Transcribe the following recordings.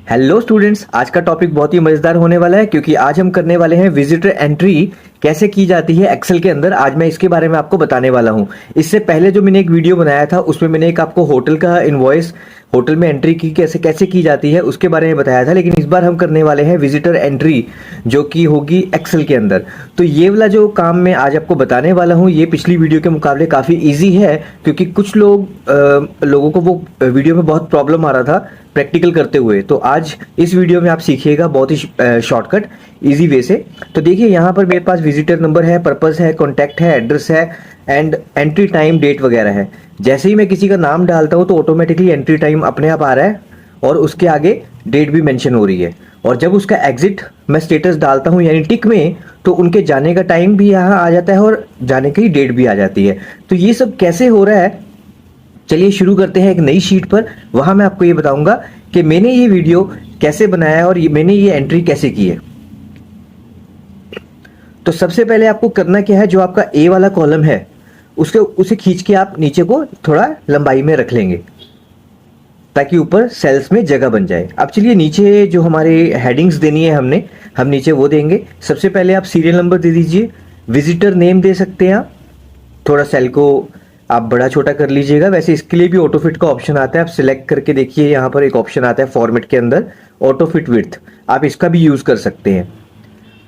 Hello students, आज का topic बहुत ही मजेदार होने वाला है क्योंकि आज हम करने वाले हैं विजिटर एंट्री कैसे की जाती है एक्सेल के अंदर। आज मैं इसके बारे में आपको बताने वाला हूं। इससे पहले जो मैंने एक वीडियो बनाया था उसमें मैंने एक आपको होटल का इनवॉइस, होटल में एंट्री की कैसे कैसे की जाती है उसके बारे में बताया था, लेकिन इस बार हम करने वाले हैं विजिटर एंट्री जो कि होगी एक्सेल के अंदर। तो ये वाला जो काम मैं आज आपको बताने वाला हूँ ये पिछली वीडियो के मुकाबले काफ़ी ईजी है क्योंकि कुछ लोगों को वो वीडियो में बहुत प्रॉब्लम आ रहा था प्रैक्टिकल करते हुए। तो आज इस वीडियो में आप सीखिएगा बहुत ही शॉर्टकट इजी वे से। तो देखिए यहाँ पर मेरे पास विजिटर नंबर है, पर्पस है, कॉन्टैक्ट है, एड्रेस है एंड एंट्री टाइम, डेट वगैरह है। जैसे ही मैं किसी का नाम डालता हूँ तो ऑटोमेटिकली एंट्री टाइम अपने आप आ रहा है और उसके आगे डेट भी मेंशन हो रही है। और जब उसका एग्जिट मैं स्टेटस डालता हूँ यानी टिक में, तो उनके जाने का टाइम भी यहाँ आ जाता है और जाने की डेट भी आ जाती है। तो ये सब कैसे हो रहा है, चलिए शुरू करते हैं एक नई शीट पर। वहां मैं आपको ये बताऊंगा कि मैंने ये वीडियो कैसे बनाया है और मैंने ये एंट्री कैसे की है। तो सबसे पहले आपको करना क्या है, जो आपका ए वाला कॉलम है उसे खींच के आप नीचे को थोड़ा लंबाई में रख लेंगे ताकि ऊपर सेल्स में जगह बन जाए। अब चलिए नीचे जो हमारे हेडिंग्स देनी है हम नीचे वो देंगे। सबसे पहले आप सीरियल नंबर दे दीजिए, विजिटर नेम दे सकते हैं आप, थोड़ा सेल को आप बड़ा छोटा कर लीजिएगा। वैसे इसके लिए भी ऑटो फिट का ऑप्शन आता है, आप सिलेक्ट करके देखिए यहाँ पर एक ऑप्शन आता है फॉर्मेट के अंदर ऑटो फिट विड्थ, आप इसका भी यूज कर सकते हैं।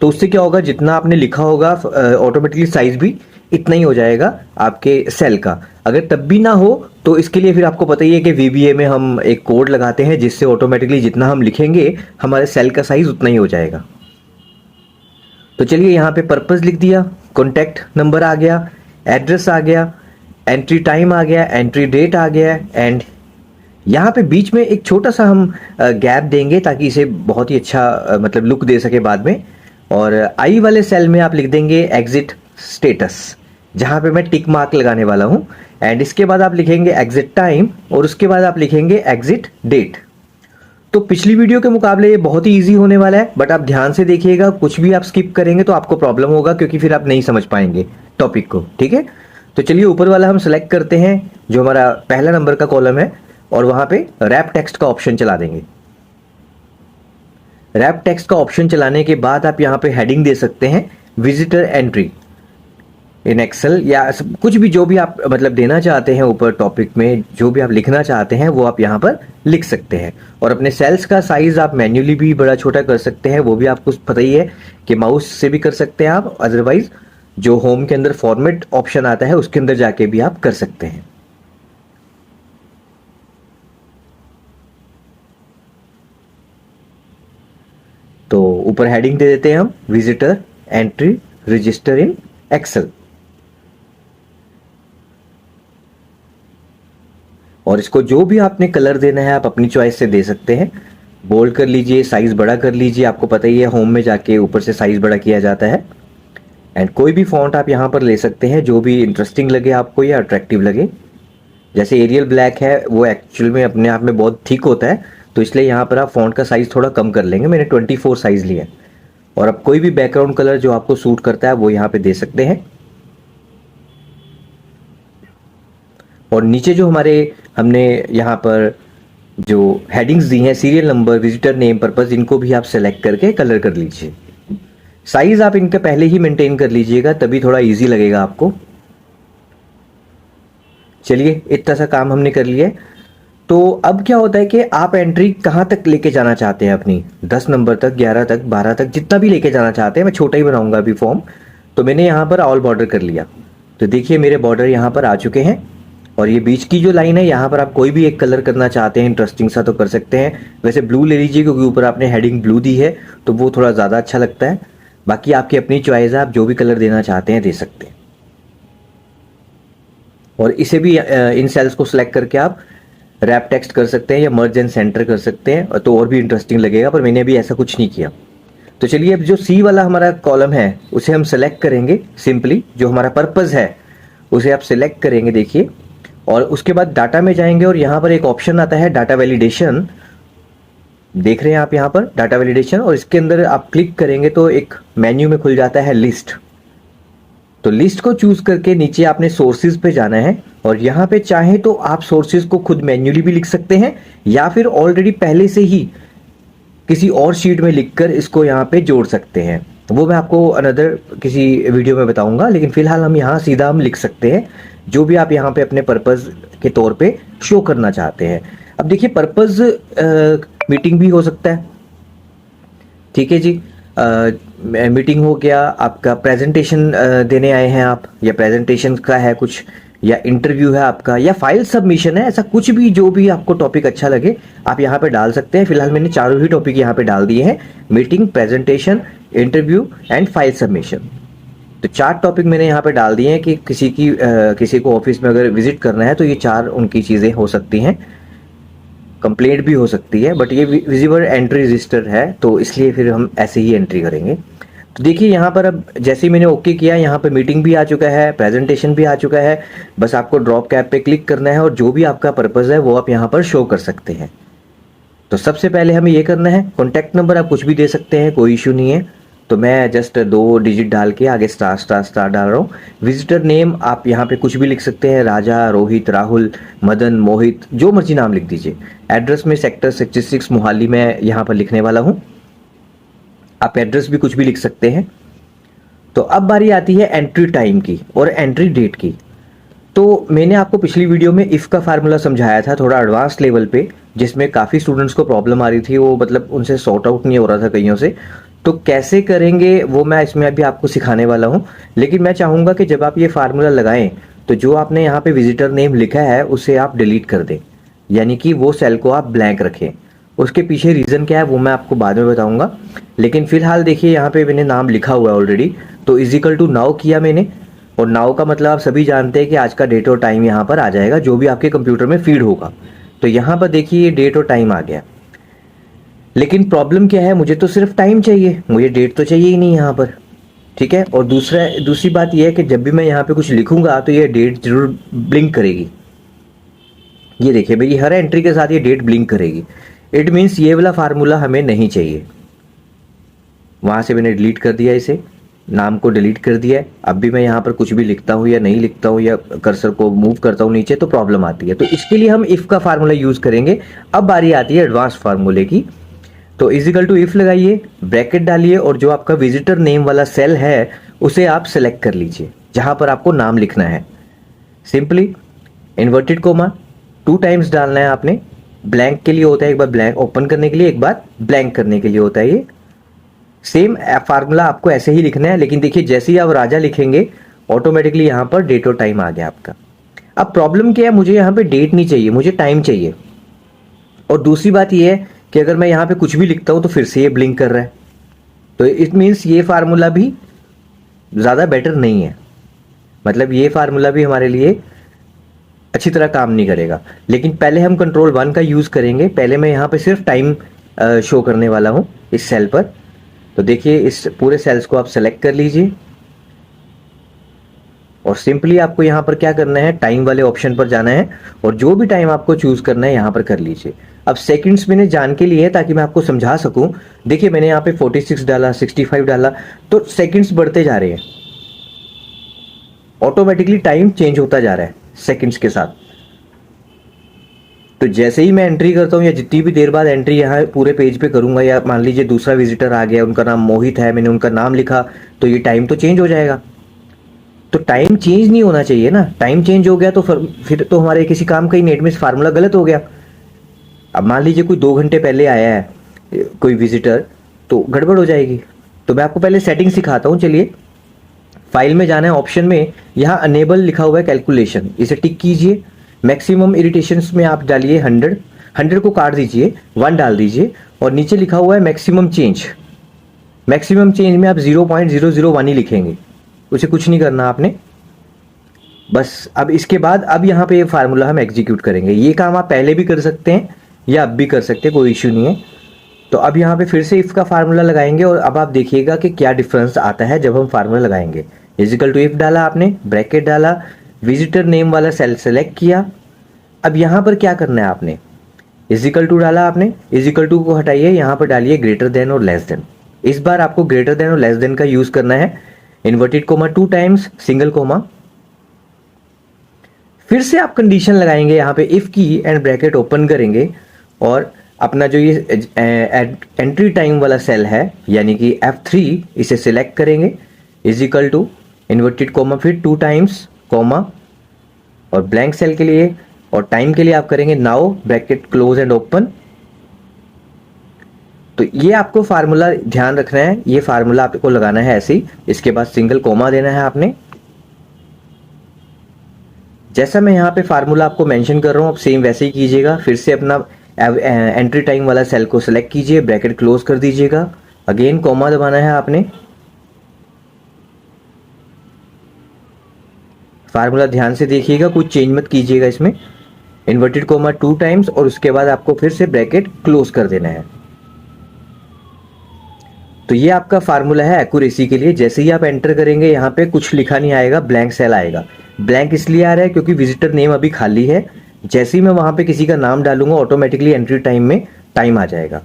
तो उससे क्या होगा, जितना आपने लिखा होगा ऑटोमेटिकली साइज भी इतना ही हो जाएगा आपके सेल का। अगर तब भी ना हो तो इसके लिए फिर आपको पता ही है कि VBA में हम एक कोड लगाते हैं जिससे ऑटोमेटिकली जितना हम लिखेंगे हमारे सेल का साइज उतना ही हो जाएगा। तो चलिए यहाँ पे पर्पस लिख दिया, कॉन्टैक्ट नंबर आ गया, एड्रेस आ गया, एंट्री टाइम आ गया, एंट्री डेट आ गया एंड यहाँ पे बीच में एक छोटा सा हम गैप देंगे ताकि इसे बहुत ही अच्छा मतलब लुक दे सके बाद में। और आई वाले सेल में आप लिख देंगे एग्जिट स्टेटस, जहाँ पे मैं टिक मार्क लगाने वाला हूँ। एंड इसके बाद आप लिखेंगे एग्जिट टाइम और उसके बाद आप लिखेंगे एग्जिट डेट। तो पिछली वीडियो के मुकाबले ये बहुत ही इजी होने वाला है, बट आप ध्यान से देखिएगा, कुछ भी आप स्किप करेंगे तो आपको प्रॉब्लम होगा क्योंकि फिर आप नहीं समझ पाएंगे टॉपिक को। ठीक है, तो चलिए ऊपर वाला हम सेलेक्ट करते हैं जो हमारा पहला नंबर का कॉलम है और वहां पे रैप टेक्स्ट का ऑप्शन चला देंगे। रैप टेक्स्ट का ऑप्शन चलाने के बाद आप यहाँ पे हेडिंग दे सकते हैं विजिटर एंट्री इन एक्सेल, या कुछ भी जो भी आप मतलब देना चाहते हैं ऊपर टॉपिक में, जो भी आप लिखना चाहते हैं वो आप यहाँ पर लिख सकते हैं। और अपने सेल्स का साइज आप मैन्युअली भी बड़ा छोटा कर सकते हैं, वो भी आपको पता ही है कि माउस से भी कर सकते हैं आप, अदरवाइज जो होम के अंदर फॉर्मेट ऑप्शन आता है उसके अंदर जाके भी आप कर सकते हैं। तो ऊपर हेडिंग दे देते हैं हम visitor entry register in Excel, और इसको जो भी आपने कलर देना है आप अपनी चॉइस से दे सकते हैं। बोल्ड कर लीजिए, साइज बड़ा कर लीजिए, आपको पता ही है होम में जाके ऊपर से साइज बड़ा किया जाता है। एंड कोई भी फॉन्ट आप यहाँ पर ले सकते हैं जो भी इंटरेस्टिंग लगे आपको या अट्रैक्टिव लगे। जैसे एरियल ब्लैक है वो एक्चुअल में अपने आप में बहुत थिक होता है, तो इसलिए यहाँ पर आप फॉन्ट का साइज थोड़ा कम कर लेंगे। मैंने 24 साइज लिया है। और अब कोई भी बैकग्राउंड कलर जो आपको सूट करता है वो यहाँ पे दे सकते हैं। और नीचे जो हमने यहाँ पर जो हेडिंग्स दी हैं, serial number, visitor name, purpose, इनको भी आप सेलेक्ट करके कलर कर लीजिए। साइज आप इनका पहले ही मेंटेन कर लीजिएगा, तभी थोड़ा इजी लगेगा आपको। चलिए इतना सा काम हमने कर लिया। तो अब क्या होता है कि आप एंट्री कहाँ तक लेके जाना चाहते हैं अपनी, 10 नंबर तक, 11 तक, 12 तक, जितना भी लेके जाना चाहते हैं। मैं छोटा ही बनाऊंगा अभी फॉर्म। तो मैंने यहाँ पर ऑल बॉर्डर कर लिया। तो देखिए मेरे बॉर्डर यहाँ पर आ चुके हैं और ये बीच की जो लाइन है यहाँ पर आप कोई भी एक कलर करना चाहते हैं इंटरेस्टिंग सा तो कर सकते हैं। वैसे ब्लू ले लीजिए क्योंकि ऊपर आपने हेडिंग ब्लू दी है तो वो थोड़ा ज़्यादा अच्छा लगता है। बाकी आपकी अपनी चॉइस है, आप जो भी कलर देना चाहते हैं दे सकते हैं। और इसे भी इन सेल्स को सिलेक्ट करके आप रैप टेक्स्ट कर सकते हैं या मर्ज एंड सेंटर कर सकते हैं, तो और भी इंटरेस्टिंग लगेगा, पर मैंने अभी ऐसा कुछ नहीं किया। तो चलिए अब जो सी वाला हमारा कॉलम है उसे हम सेलेक्ट करेंगे। सिंपली जो हमारा पर्पस है उसे आप सिलेक्ट करेंगे, देखिए, और उसके बाद डाटा में जाएंगे और यहाँ पर एक ऑप्शन आता है डाटा वैलिडेशन। देख रहे हैं आप यहाँ पर डाटा वैलिडेशन, और इसके अंदर आप क्लिक करेंगे तो एक मेन्यू में खुल जाता है लिस्ट। तो लिस्ट को चूज करके नीचे आपने सोर्सेज पे जाना है और यहाँ पे चाहे तो आप सोर्सेज को खुद मैन्युअली भी लिख सकते हैं या फिर ऑलरेडी पहले से ही किसी और शीट में लिखकर इसको यहाँ पे जोड़ सकते हैं, वो मैं आपको अनदर किसी वीडियो में बताऊंगा। लेकिन फिलहाल हम यहाँ सीधा हम लिख सकते हैं जो भी आप यहाँ पे अपने पर्पस के तौर पे शो करना चाहते हैं। अब देखिए पर्पस मीटिंग भी हो सकता है, ठीक है जी। मीटिंग हो गया, आपका प्रेजेंटेशन देने आए हैं आप, या प्रेजेंटेशन का है कुछ, या इंटरव्यू है आपका, या फाइल सबमिशन है, ऐसा कुछ भी जो भी आपको टॉपिक अच्छा लगे आप यहाँ पे डाल सकते हैं। फिलहाल मैंने चारों ही टॉपिक यहाँ पे डाल दिए हैं, meeting, presentation, interview and file submission. तो 4 टॉपिक मैंने यहाँ पे डाल दिए हैं कि किसी को ऑफिस में अगर विजिट करना है तो ये 4 उनकी चीज़ें हो सकती हैं। कंप्लेंट भी हो सकती है, बट ये विजिबल एंट्री रजिस्टर है तो इसलिए फिर हम ऐसे ही एंट्री करेंगे। तो देखिए यहाँ पर अब जैसे ही मैंने ओके किया, यहाँ पे मीटिंग भी आ चुका है, प्रेजेंटेशन भी आ चुका है। बस आपको ड्रॉप कैप पे क्लिक करना है और जो भी आपका पर्पस है वो आप यहाँ पर शो कर सकते हैं। तो सबसे पहले हमें ये करना है, कॉन्टैक्ट नंबर आप कुछ भी दे सकते हैं, कोई इशू नहीं है। तो मैं जस्ट 2 डिजिट डाल के आगे स्टार स्टार स्टार डाल रहा हूँ। विजिटर नेम आप यहाँ पे कुछ भी लिख सकते हैं, राजा, रोहित, राहुल, मदन, मोहित, जो मर्जी नाम लिख दीजिए। एड्रेस में सेक्टर 66 मोहाली में यहाँ पर लिखने वाला हूँ, आप एड्रेस भी कुछ भी लिख सकते हैं। तो अब बारी आती है एंट्री टाइम की और एंट्री डेट की। तो मैंने आपको पिछली वीडियो में इफ़ का फार्मूला समझाया था थोड़ा एडवांस लेवल पे, जिसमें काफ़ी स्टूडेंट्स को प्रॉब्लम आ रही थी, वो मतलब उनसे सॉर्ट आउट नहीं हो रहा था कईयों से। तो कैसे करेंगे वो मैं इसमें अभी आपको सिखाने वाला हूँ। लेकिन मैं चाहूँगा कि जब आप ये फार्मूला लगाएं तो जो आपने यहाँ पे विजिटर नेम लिखा है उसे आप डिलीट कर दें, यानी कि वो सेल को आप ब्लैंक रखें। उसके पीछे रीज़न क्या है वो मैं आपको बाद में बताऊँगा। लेकिन फिलहाल देखिए यहाँ पे मैंने नाम लिखा हुआ है ऑलरेडी, तो इजिकल टू नाउ किया मैंने। और नाउ का मतलब आप सभी जानते हैं कि आज का डेट और टाइम यहाँ पर आ जाएगा जो भी आपके कंप्यूटर में फीड होगा। तो यहाँ पर देखिए ये डेट और टाइम आ गया। लेकिन प्रॉब्लम क्या है, मुझे तो सिर्फ टाइम चाहिए, मुझे डेट तो चाहिए ही नहीं यहाँ पर, ठीक है। और दूसरी बात यह है कि जब भी मैं यहाँ पे कुछ लिखूंगा तो ये डेट जरूर ब्लिंक करेगी। ये देखिए भाई, हर एंट्री के साथ ये डेट ब्लिंक करेगी। इट मीन्स ये वाला फार्मूला हमें नहीं चाहिए। वहां से मैंने डिलीट कर दिया, इसे नाम को डिलीट कर दिया है। अब भी मैं यहाँ पर कुछ भी लिखता हूँ या नहीं लिखता हूँ या कर्सर को मूव करता हूँ नीचे तो प्रॉब्लम आती है। तो इसके लिए हम इफ का फार्मूला यूज करेंगे। अब बारी आती है एडवांस फार्मूले की। तो इजिकल टू इफ लगाइए, ब्रैकेट डालिए और जो आपका विजिटर नेम वाला सेल है उसे आप सेलेक्ट कर लीजिए जहां पर आपको नाम लिखना है। सिंपली इन्वर्टेड कोमा 2 टाइम्स डालना है आपने। ब्लैंक के लिए होता है, एक बार ब्लैंक ओपन करने के लिए, एक बार ब्लैंक करने के लिए होता है। ये सेम फार्मूला आपको ऐसे ही लिखना है। लेकिन देखिए जैसे ही आप राजा लिखेंगे ऑटोमेटिकली यहाँ पर डेट और टाइम आ गया आपका। अब प्रॉब्लम क्या है, मुझे यहाँ पे डेट नहीं चाहिए, मुझे टाइम चाहिए। और दूसरी बात यह है कि अगर मैं यहाँ पे कुछ भी लिखता हूँ तो फिर से ये ब्लिंक कर रहा है। तो इट मीन्स ये फार्मूला भी ज़्यादा बेटर नहीं है, मतलब ये फार्मूला भी हमारे लिए अच्छी तरह काम नहीं करेगा। लेकिन पहले हम कंट्रोल 1 का यूज़ करेंगे। पहले मैं यहाँ पे सिर्फ टाइम शो करने वाला हूँ इस सेल पर। तो देखिए इस पूरे सेल्स को आप सेलेक्ट कर लीजिए और सिंपली आपको यहाँ पर क्या करना है, टाइम वाले ऑप्शन पर जाना है और जो भी टाइम आपको चूज करना है यहाँ पर कर लीजिए। अब सेकंड्स मैंने जान के लिए है ताकि मैं आपको समझा सकूं। देखिए मैंने यहाँ पे 46 डाला, 65 डाला, तो सेकंड्स बढ़ते जा रहे हैं, ऑटोमेटिकली टाइम चेंज होता जा रहा है सेकंड्स के साथ। तो जैसे ही मैं एंट्री करता हूँ या जितनी भी देर बाद एंट्री यहाँ पूरे पेज पे करूंगा, या मान लीजिए दूसरा विजिटर आ गया, उनका नाम मोहित है, मैंने उनका नाम लिखा, तो ये टाइम तो चेंज हो जाएगा। तो टाइम चेंज नहीं होना चाहिए ना, टाइम चेंज हो गया तो फिर तो हमारे किसी काम का ही नेट में फार्मूला गलत हो गया। अब मान लीजिए कोई 2 घंटे पहले आया है कोई विजिटर, तो गड़बड़ हो जाएगी। तो मैं आपको पहले सेटिंग सिखाता हूँ। चलिए फाइल में जाना है, ऑप्शन में यहाँ अनेबल लिखा हुआ है कैलकुलेशन, इसे टिक कीजिए। मैक्सिमम इरिटेशंस में आप डालिए 100 को काट दीजिए, 1 डाल दीजिए और नीचे लिखा हुआ है मैक्सिमम चेंज। मैक्सिमम चेंज में आप 0.001 ही लिखेंगे, उसे कुछ नहीं करना आपने बस। अब इसके बाद अब यहाँ पे ये फार्मूला हम एग्जीक्यूट करेंगे। ये काम आप पहले भी कर सकते हैं या अब भी कर सकते हैं, कोई इश्यू नहीं है। तो अब यहाँ पे फिर से इफ का फार्मूला लगाएंगे और अब आप देखिएगा कि क्या डिफरेंस आता है जब हम फार्मूला लगाएंगे। इजिकल टू इफ डाला आपने, ब्रैकेट डाला, विजिटर नेम वाला सेल सेलेक्ट किया। अब यहाँ पर क्या करना है आपने, इजिकल टू डाला आपने, इजिकल टू को हटाइए, यहाँ पर डालिए ग्रेटर देन और लेस देन। इस बार आपको ग्रेटर देन और लेस देन का यूज करना है। Inverted comma 2 times, single comma, फिर से आप कंडीशन लगाएंगे यहाँ पे इफ की एंड ब्रैकेट ओपन करेंगे और अपना जो ये एंट्री टाइम वाला सेल है यानी कि F3, इसे सिलेक्ट करेंगे, is equal to inverted comma, फिर 2 टाइम्स कोमा, और ब्लैंक सेल के लिए और टाइम के लिए आप करेंगे now bracket close and open. तो ये आपको फार्मूला ध्यान रखना है, ये फार्मूला आपको लगाना है ऐसे ही। इसके बाद सिंगल कोमा देना है आपने। जैसा मैं यहाँ पे फार्मूला आपको मेंशन कर रहा हूँ, आप सेम वैसे ही कीजिएगा। फिर से अपना एंट्री टाइम वाला सेल को सिलेक्ट कीजिए, ब्रैकेट क्लोज कर दीजिएगा, अगेन कोमा दबाना है आपने। फार्मूला ध्यान से देखिएगा, कुछ चेंज मत कीजिएगा इसमें। इन्वर्टेड कोमा 2 टाइम्स और उसके बाद आपको फिर से ब्रैकेट क्लोज कर देना है। तो ये आपका फार्मूला है एक्यूरेसी के लिए। जैसे ही आप एंटर करेंगे यहाँ पे कुछ लिखा नहीं आएगा, ब्लैंक सेल आएगा। ब्लैंक इसलिए आ रहा है क्योंकि विजिटर नेम अभी खाली है। जैसे ही मैं वहां पे किसी का नाम डालूंगा ऑटोमेटिकली एंट्री टाइम में टाइम आ जाएगा।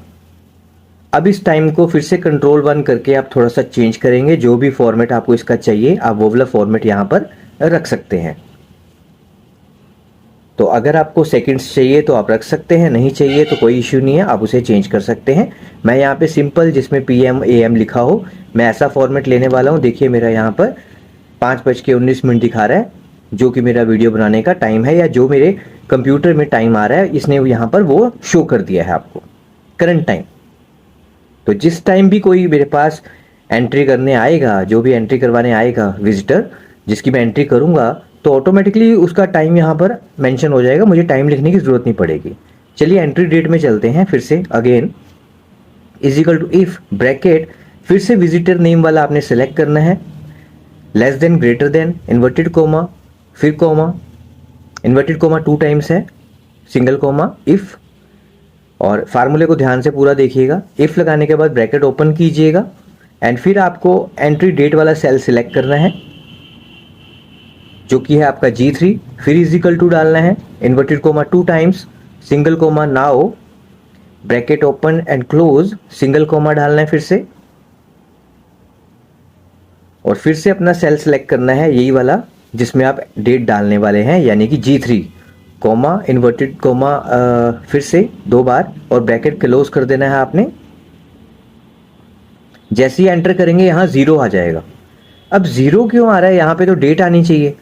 अब इस टाइम को फिर से कंट्रोल 1 करके आप थोड़ा सा चेंज करेंगे। जो भी फॉर्मेट आपको इसका चाहिए आप वो वाला फॉर्मेट यहाँ पर रख सकते हैं। तो अगर आपको सेकंड्स चाहिए तो आप रख सकते हैं, नहीं चाहिए तो कोई इश्यू नहीं है, आप उसे चेंज कर सकते हैं। मैं यहाँ पे सिंपल जिसमें PM AM लिखा हो मैं ऐसा फॉर्मेट लेने वाला हूँ। देखिए मेरा यहाँ पर 5:19 दिखा रहा है, जो कि मेरा वीडियो बनाने का टाइम है, या जो मेरे कंप्यूटर में टाइम आ रहा है इसने यहाँ पर वो शो कर दिया है आपको करंट टाइम। तो जिस टाइम भी कोई मेरे पास एंट्री करने आएगा, जो भी एंट्री करवाने आएगा विजिटर जिसकी मैं एंट्री करूंगा, तो ऑटोमेटिकली उसका टाइम यहाँ पर मेंशन हो जाएगा, मुझे टाइम लिखने की जरूरत नहीं पड़ेगी। चलिए एंट्री डेट में चलते हैं। फिर से again is equal to if bracket, फिर से विजिटर नेम वाला आपने सेलेक्ट करना है, less than greater than, inverted comma, फिर कोमा, इन्वर्टेड कोमा 2 टाइम्स है, सिंगल कोमा, इफ। और फार्मूले को ध्यान से पूरा देखिएगा। इफ लगाने के बाद ब्रैकेट ओपन कीजिएगा एंड फिर आपको एंट्री डेट वाला सेल सिलेक्ट करना है जो कि है आपका G3, फिर इज इक्वल टू डालना है, inverted comma 2 times, single comma, now bracket open and close, single comma डालना है फिर से, और फिर से अपना सेल सिलेक्ट करना है यही वाला जिसमें आप डेट डालने वाले हैं यानी कि G3, कोमा, इन्वर्टेड कोमा फिर से 2 बार और ब्रैकेट क्लोज कर देना है आपने। जैसे ही एंटर करेंगे यहाँ 0 आ जाएगा। अब 0 क्यों आ रहा है? यहाँ पे तो डेट आनी चाहिए।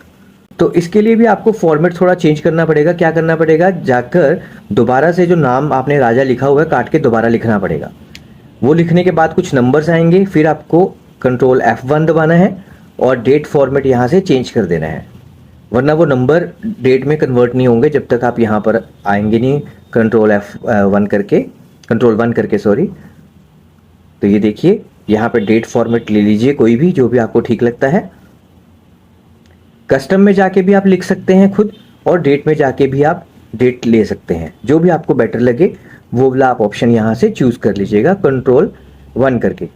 तो इसके लिए भी आपको फॉर्मेट थोड़ा चेंज करना पड़ेगा। क्या करना पड़ेगा? जाकर दोबारा से जो नाम आपने राजा लिखा हुआ है काट के दोबारा लिखना पड़ेगा। वो लिखने के बाद कुछ नंबर्स आएंगे, फिर आपको कंट्रोल F1 दबाना है और डेट फॉर्मेट यहाँ से चेंज कर देना है, वरना वो नंबर डेट में कन्वर्ट नहीं होंगे जब तक आप यहाँ पर आएंगे नहीं कंट्रोल वन करके सॉरी। तो ये देखिए यहाँ पे डेट फॉर्मेट ले लीजिए, कोई भी जो भी आपको ठीक लगता है। कस्टम में जाके भी आप लिख सकते हैं खुद, और डेट में जाके भी आप डेट ले सकते हैं, जो भी आपको बेटर लगे वो वाला आप ऑप्शन यहाँ से चूज कर लीजिएगा कंट्रोल 1 करके।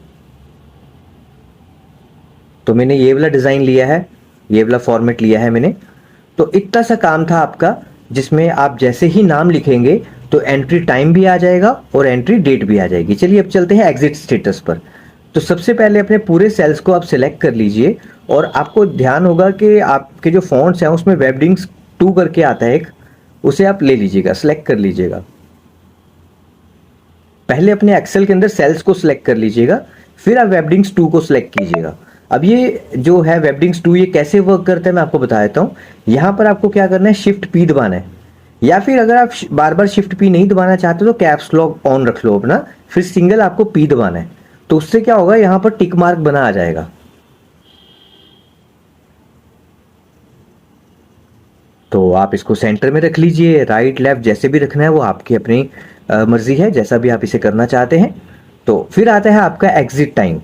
तो मैंने ये वाला डिजाइन लिया है, ये वाला फॉर्मेट लिया है मैंने। तो इतना सा काम था आपका, जिसमें आप जैसे ही नाम लिखेंगे तो एंट्री टाइम भी आ जाएगा और एंट्री डेट भी आ जाएगी। चलिए अब चलते हैं एग्जिट स्टेटस पर। तो सबसे पहले अपने पूरे सेल्स को आप सिलेक्ट कर लीजिए, और आपको ध्यान होगा कि आपके जो फॉन्ट्स हैं उसमें वेबडिंग्स 2 करके आता है एक, उसे आप ले लीजिएगा, सिलेक्ट कर लीजिएगा। पहले अपने एक्सेल के अंदर सेल्स को सिलेक्ट कर लीजिएगा, फिर आप वेबडिंग्स 2 को सिलेक्ट कीजिएगा। अब ये जो है वेबडिंग्स 2 ये कैसे वर्क करता है मैं आपको बता देता हूँ। यहाँ पर आपको क्या करना है, शिफ्ट P दबाना है, या फिर अगर आप बार बार शिफ्ट P नहीं दबाना चाहते तो कैप्स लॉक ऑन रख लो अपना, फिर सिंगल आपको P दबाना है। तो उससे क्या होगा, यहाँ पर टिक मार्क बना आ जाएगा। तो आप इसको सेंटर में रख लीजिए, राइट लेफ्ट जैसे भी रखना है वो आपकी अपनी मर्जी है, जैसा भी आप इसे करना चाहते हैं। तो फिर आता है आपका एग्जिट टाइम।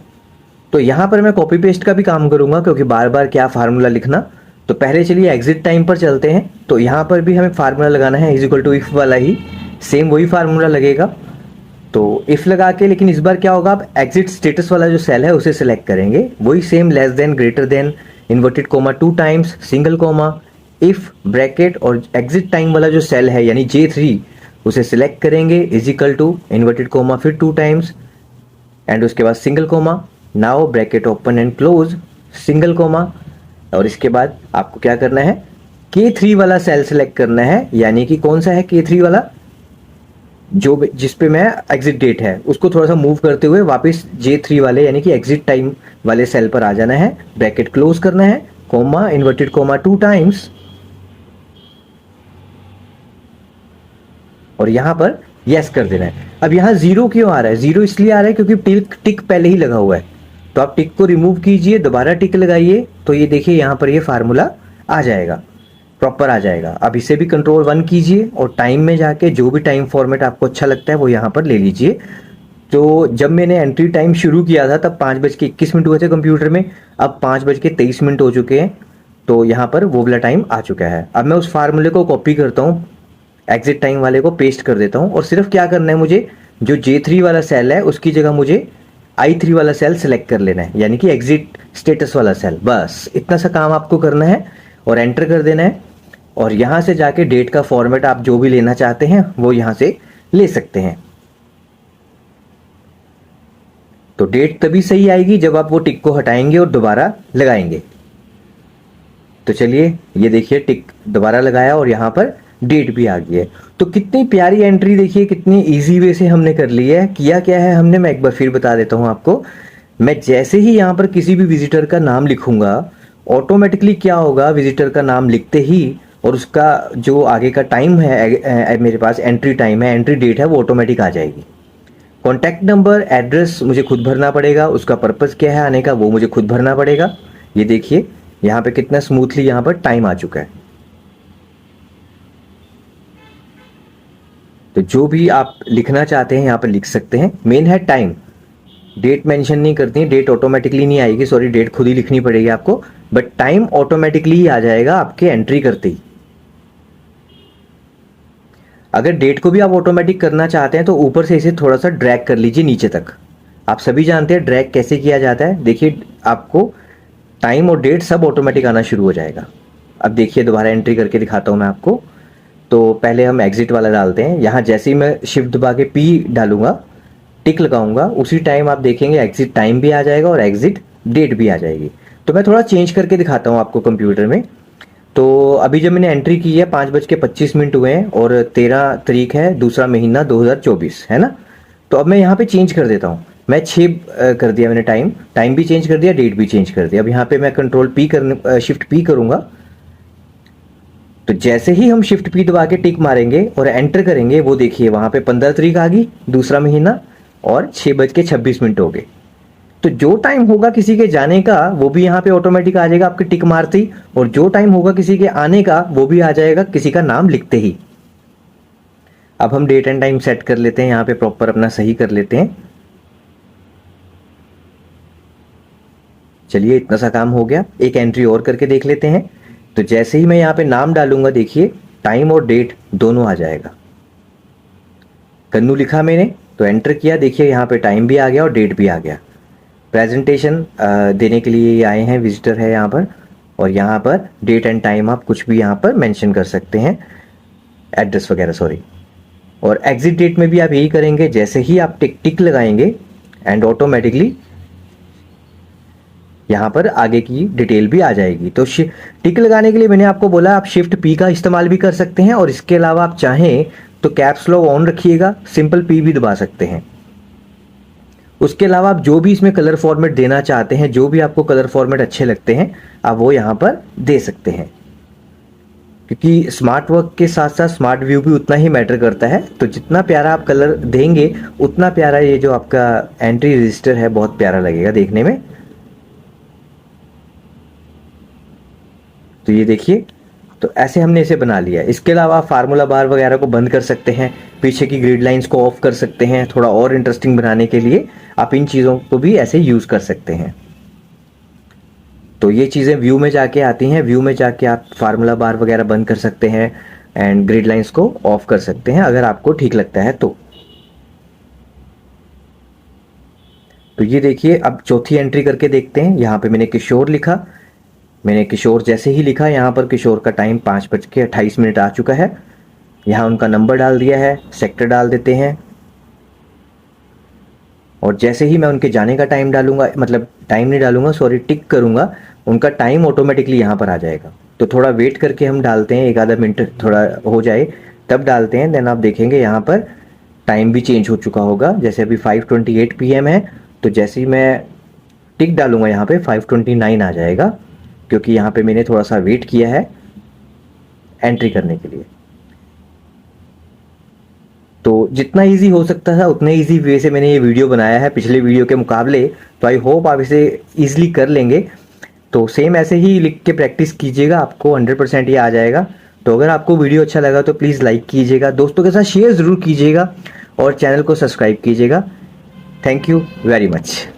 तो यहाँ पर मैं कॉपी पेस्ट का भी काम करूंगा क्योंकि बार बार क्या फार्मूला लिखना। तो पहले चलिए एग्जिट टाइम पर चलते हैं। तो यहाँ पर भी हमें फार्मूला लगाना है इज इक्वल टू इफ वाला ही, सेम वही फार्मूला लगेगा। तो इफ लगा के, लेकिन इस बार क्या होगा, आप एग्जिट स्टेटस वाला जो सेल है उसे सिलेक्ट करेंगे, वही same less than greater than inverted comma 2 times single comma if bracket, और एग्जिट टाइम वाला जो सेल है यानी J3 उसे सिलेक्ट करेंगे is equal to inverted comma फिर 2 टाइम्स एंड उसके बाद single comma, now bracket open and close, single comma. और इसके बाद आपको क्या करना है, K3 वाला सेल सिलेक्ट करना है, यानी कि कौन सा है K3 वाला, जिस पे मैं एग्जिट डेट है उसको थोड़ा सा मूव करते हुए वापस J3 वाले यानी कि एग्जिट टाइम वाले सेल पर आ जाना है, ब्रैकेट क्लोज करना है, कोमा इन्वर्टेड कोमा 2 टाइम्स, और यहां पर यस कर देना है। अब यहां जीरो क्यों आ रहा है? जीरो इसलिए आ रहा है क्योंकि टिक टिक पहले ही लगा हुआ है। तो आप टिक को रिमूव कीजिए, दोबारा टिक लगाइए, तो ये देखिए यहां पर ये फार्मूला आ जाएगा, प्रॉपर आ जाएगा। अब इसे भी कंट्रोल 1 कीजिए और टाइम में जाके जो भी टाइम फॉर्मेट आपको अच्छा लगता है वो यहाँ पर ले लीजिए। तो जब मैंने एंट्री टाइम शुरू किया था तब 5:21 हुए थे कंप्यूटर में, अब 5:23 हो चुके हैं। तो यहाँ पर वो वाला टाइम आ चुका है। अब मैं उस फार्मूले को कॉपी करता हूँ, एग्जिट टाइम वाले को पेस्ट कर देता हूँ, और सिर्फ क्या करना है मुझे, जो J3 वाला सेल है उसकी जगह मुझे I3 वाला सेल सेलेक्ट कर लेना है, यानी कि एग्जिट स्टेटस वाला सेल। बस इतना सा काम आपको करना है और एंटर कर देना है, और यहां से जाके डेट का फॉर्मेट आप जो भी लेना चाहते हैं वो यहां से ले सकते हैं। तो डेट तभी सही आएगी जब आप वो टिक को हटाएंगे और दोबारा लगाएंगे। तो चलिए ये देखिए टिक दोबारा लगाया और यहां पर डेट भी आ गई है। तो कितनी प्यारी एंट्री देखिए, कितनी इजी वे से हमने कर ली है। किया क्या है हमने, मैं एक बार फिर बता देता हूं आपको। मैं जैसे ही यहां पर किसी भी विजिटर का नाम लिखूंगा, ऑटोमेटिकली क्या होगा, विजिटर का नाम लिखते ही और उसका जो आगे का टाइम है, मेरे पास एंट्री टाइम है, एंट्री डेट है, वो ऑटोमेटिक आ जाएगी। कॉन्टैक्ट नंबर एड्रेस मुझे खुद भरना पड़ेगा, उसका पर्पस क्या है आने का वो मुझे खुद भरना पड़ेगा। ये देखिए यहाँ पे कितना स्मूथली यहाँ पर टाइम आ चुका है। तो जो भी आप लिखना चाहते हैं यहाँ पर लिख सकते हैं। मेन है टाइम, डेट मेंशन नहीं करती है, डेट ऑटोमेटिकली नहीं आएगी, सॉरी डेट खुद ही लिखनी पड़ेगी आपको, बट टाइम ऑटोमेटिकली ही आ जाएगा आपके एंट्री करते ही। अगर डेट को भी आप ऑटोमेटिक करना चाहते हैं तो ऊपर से इसे थोड़ा सा ड्रैग कर लीजिए नीचे तक। आप सभी जानते हैं ड्रैग कैसे किया जाता है। देखिए आपको टाइम और डेट सब ऑटोमेटिक आना शुरू हो जाएगा। अब देखिए दोबारा एंट्री करके दिखाता हूं मैं आपको। तो पहले हम एग्जिट वाला डालते हैं। यहाँ जैसे ही मैं शिफ्ट दबा के P डालूंगा, टिक लगाऊंगा, उसी टाइम आप देखेंगे एग्जिट टाइम भी आ जाएगा और एग्जिट डेट भी आ जाएगी। तो मैं थोड़ा चेंज करके दिखाता हूँ आपको कंप्यूटर में। तो अभी जब मैंने एंट्री की है 5:25 हुए हैं और 13 तारीख है, दूसरा महीना 2024 है ना। तो अब मैं यहाँ पे चेंज कर देता हूँ। मैं 6 कर दिया मैंने, टाइम भी चेंज कर दिया, डेट भी चेंज कर दिया। अब यहाँ पे मैं शिफ्ट पी करूंगा। तो जैसे ही हम शिफ्ट पी दबा के टिक मारेंगे और एंटर करेंगे, वो देखिए वहां पे 15 तारीख आ गई, दूसरा महीना, और 6:26 हो गए। तो जो टाइम होगा किसी के जाने का वो भी यहाँ पे ऑटोमेटिक आ जाएगा आपके टिक मारते ही, और जो टाइम होगा किसी के आने का वो भी आ जाएगा किसी का नाम लिखते ही। अब हम डेट एंड टाइम सेट कर लेते हैं, यहाँ पे प्रॉपर अपना सही कर लेते हैं। चलिए इतना सा काम हो गया। एक एंट्री और करके देख लेते हैं। तो जैसे ही मैं यहाँ पे नाम डालूंगा देखिए टाइम और डेट दोनों आ जाएगा। कन्नू लिखा मैंने तो एंटर किया, देखिए यहाँ पे टाइम भी आ गया और डेट भी आ गया। प्रेजेंटेशन देने के लिए ये आए हैं, विजिटर है यहाँ पर, और यहाँ पर डेट एंड टाइम आप कुछ भी यहाँ पर मेंशन कर सकते हैं, एड्रेस वगैरह, सॉरी। और एग्जिट डेट में भी आप यही करेंगे, जैसे ही आप टिक टिक लगाएंगे एंड ऑटोमेटिकली यहाँ पर आगे की डिटेल भी आ जाएगी। तो टिक लगाने के लिए मैंने आपको बोला आप शिफ्ट पी का इस्तेमाल भी कर सकते हैं, और इसके अलावा आप चाहें तो कैप्स लॉक ऑन रखिएगा, सिंपल पी भी दबा सकते हैं। उसके अलावा आप जो भी इसमें कलर फॉर्मेट देना चाहते हैं, जो भी आपको कलर फॉर्मेट अच्छे लगते हैं आप वो यहाँ पर दे सकते हैं, क्योंकि स्मार्ट वर्क के साथ साथ स्मार्ट व्यू भी उतना ही मैटर करता है। तो जितना प्यारा आप कलर देंगे उतना प्यारा ये जो आपका एंट्री रजिस्टर है बहुत प्यारा लगेगा देखने में। तो ये देखिए, तो ऐसे हमने इसे बना लिया। इसके अलावा फार्मूला बार वगैरह को बंद कर सकते हैं, पीछे की ग्रिड लाइंस को ऑफ कर सकते हैं। थोड़ा और इंटरेस्टिंग बनाने के लिए आप इन चीज़ों को भी ऐसे यूज़ कर सकते हैं। तो ये चीज़ें व्यू में जाके आती हैं, व्यू में जाके आप फार्मूला बार वगैरह बंद कर सकते हैं एंड ग्रिड लाइंस को ऑफ कर सकते हैं अगर आपको ठीक लगता है तो। ये देखिए अब चौथी एंट्री करके देखते हैं। यहाँ पे मैंने किशोर लिखा, मैंने किशोर जैसे ही लिखा यहाँ पर किशोर का टाइम 5:28 आ चुका है। यहाँ उनका नंबर डाल दिया है, सेक्टर डाल देते हैं, और जैसे ही मैं उनके जाने का टाइम डालूंगा, मतलब टाइम नहीं डालूंगा सॉरी, टिक करूंगा, उनका टाइम ऑटोमेटिकली यहाँ पर आ जाएगा। तो थोड़ा वेट करके हम डालते हैं, एक आधा मिनट थोड़ा हो जाए तब डालते हैं। देन आप देखेंगे यहाँ पर टाइम भी चेंज हो चुका होगा। जैसे अभी 5:28 PM है, तो जैसे ही मैं टिक डालूंगा यहाँ पे 5:29 आ जाएगा, क्योंकि यहाँ पे मैंने थोड़ा सा वेट किया है एंट्री करने के लिए। तो जितना इजी हो सकता था उतने इजी वे से मैंने ये वीडियो बनाया है पिछले वीडियो के मुकाबले। तो आई होप आप इसे इजीली कर लेंगे। तो सेम ऐसे ही लिख के प्रैक्टिस कीजिएगा, आपको 100% ये आ जाएगा। तो अगर आपको वीडियो अच्छा लगा तो प्लीज़ लाइक कीजिएगा, दोस्तों के साथ शेयर ज़रूर कीजिएगा और चैनल को सब्सक्राइब कीजिएगा। Thank you very much.